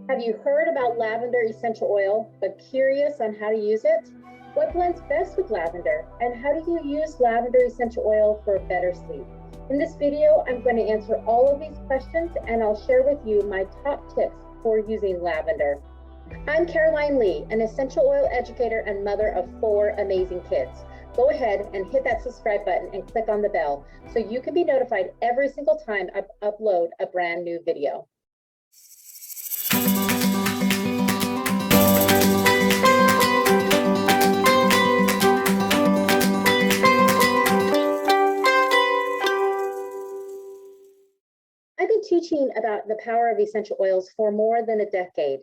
Have you heard about lavender essential oil, but curious on how to use it? What blends best with lavender, and how do you use lavender essential oil for better sleep? In this video, I'm going to answer all of these questions, and I'll share with you my top tips for using lavender. I'm Caroline Lee, an essential oil educator and mother of 4 amazing kids. Go ahead and hit that subscribe button and click on the bell so you can be notified every single time I upload a brand new video. I've been teaching about the power of essential oils for more than a decade.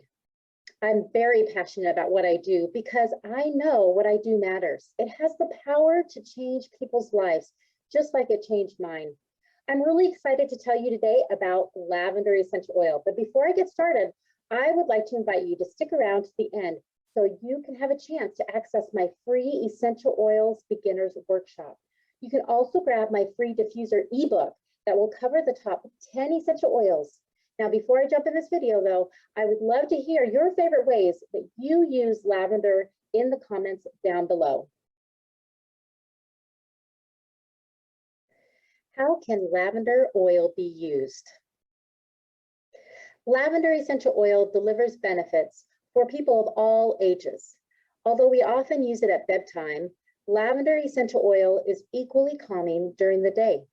I'm very passionate about what I do because I know what I do matters. It has the power to change people's lives, just like it changed mine. I'm really excited to tell you today about lavender essential oil. But before I get started, I would like to invite you to stick around to the end so you can have a chance to access my free essential oils beginners workshop. You can also grab my free diffuser ebook that will cover the top 10 essential oils. Now, before I jump in this video though, I would love to hear your favorite ways that you use lavender in the comments down below. How can lavender oil be used? Lavender essential oil delivers benefits for people of all ages. Although we often use it at bedtime, lavender essential oil is equally calming during the day.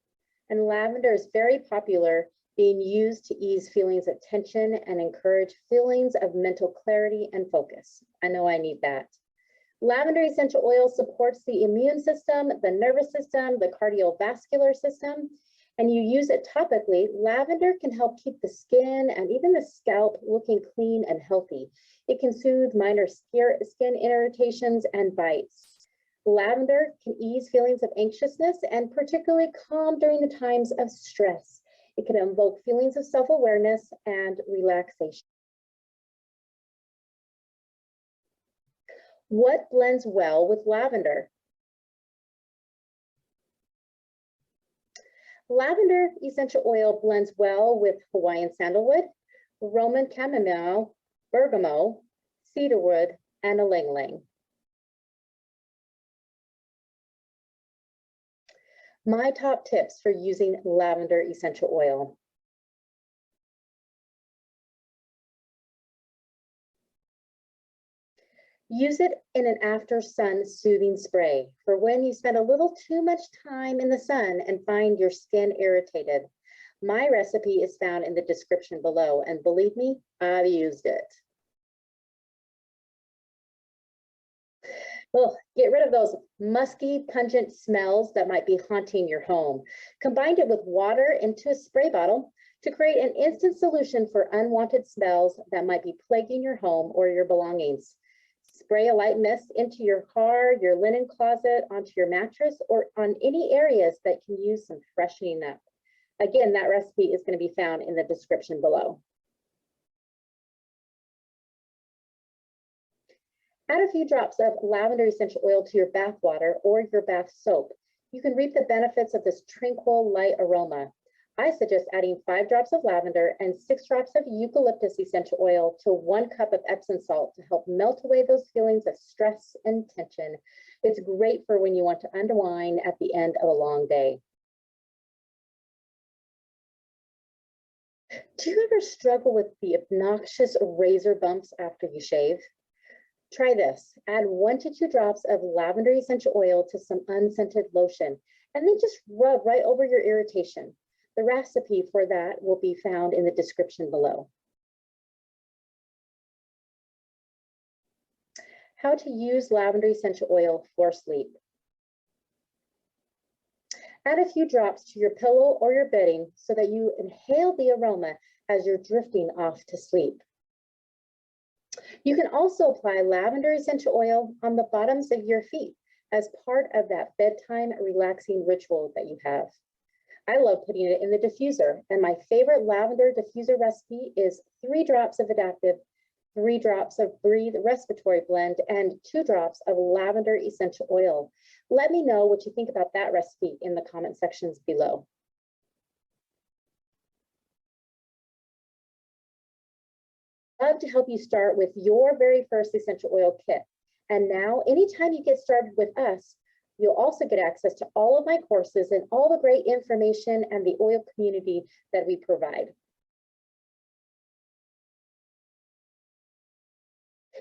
And lavender is very popular, being used to ease feelings of tension and encourage feelings of mental clarity and focus. I know I need that. Lavender essential oil supports the immune system, the nervous system, the cardiovascular system, and you use it topically. Lavender can help keep the skin and even the scalp looking clean and healthy. It can soothe minor skin irritations and bites. Lavender can ease feelings of anxiousness and particularly calm during the times of stress. It can invoke feelings of self-awareness and relaxation. What blends well with lavender? Lavender essential oil blends well with Hawaiian sandalwood, Roman chamomile, bergamot, cedarwood, and ylang-ylang. My top tips for using lavender essential oil. Use it in an after sun soothing spray for when you spend a little too much time in the sun and find your skin irritated. My recipe is found in the description below, and believe me, I've used it. Oh, get rid of those musky, pungent smells that might be haunting your home. Combine it with water into a spray bottle to create an instant solution for unwanted smells that might be plaguing your home or your belongings. Spray a light mist into your car, your linen closet, onto your mattress, or on any areas that can use some freshening up. Again, that recipe is going to be found in the description below. Add a few drops of lavender essential oil to your bath water or your bath soap. You can reap the benefits of this tranquil, light aroma. I suggest adding 5 drops of lavender and 6 drops of eucalyptus essential oil to 1 cup of Epsom salt to help melt away those feelings of stress and tension. It's great for when you want to unwind at the end of a long day. Do you ever struggle with the obnoxious razor bumps after you shave? Try this. Add 1 to 2 drops of lavender essential oil to some unscented lotion, and then just rub right over your irritation. The recipe for that will be found in the description below. How to use lavender essential oil for sleep. Add a few drops to your pillow or your bedding so that you inhale the aroma as you're drifting off to sleep. You can also apply lavender essential oil on the bottoms of your feet as part of that bedtime relaxing ritual that you have. I love putting it in the diffuser, and my favorite lavender diffuser recipe is 3 drops of Adaptive, 3 drops of Breathe Respiratory Blend, and 2 drops of lavender essential oil. Let me know what you think about that recipe in the comment sections below. love to help you start with your very first essential oil kit. And now, anytime you get started with us, you'll also get access to all of my courses and all the great information and the oil community that we provide.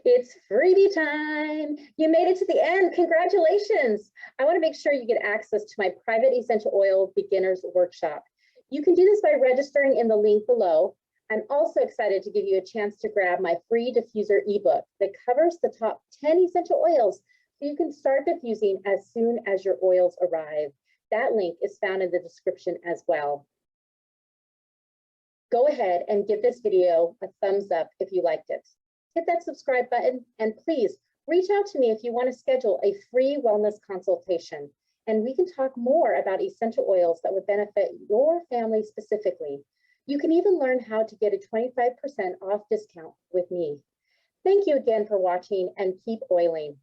It's freebie time. You made it to the end. Congratulations. I want to make sure you get access to my private essential oil beginners workshop. You can do this by registering in the link below. I'm also excited to give you a chance to grab my free diffuser ebook that covers the top 10 essential oils so you can start diffusing as soon as your oils arrive. That link is found in the description as well. Go ahead and give this video a thumbs up if you liked it. Hit that subscribe button, and please reach out to me if you want to schedule a free wellness consultation, and we can talk more about essential oils that would benefit your family specifically. You can even learn how to get a 25% off discount with me. Thank you again for watching, and keep oiling.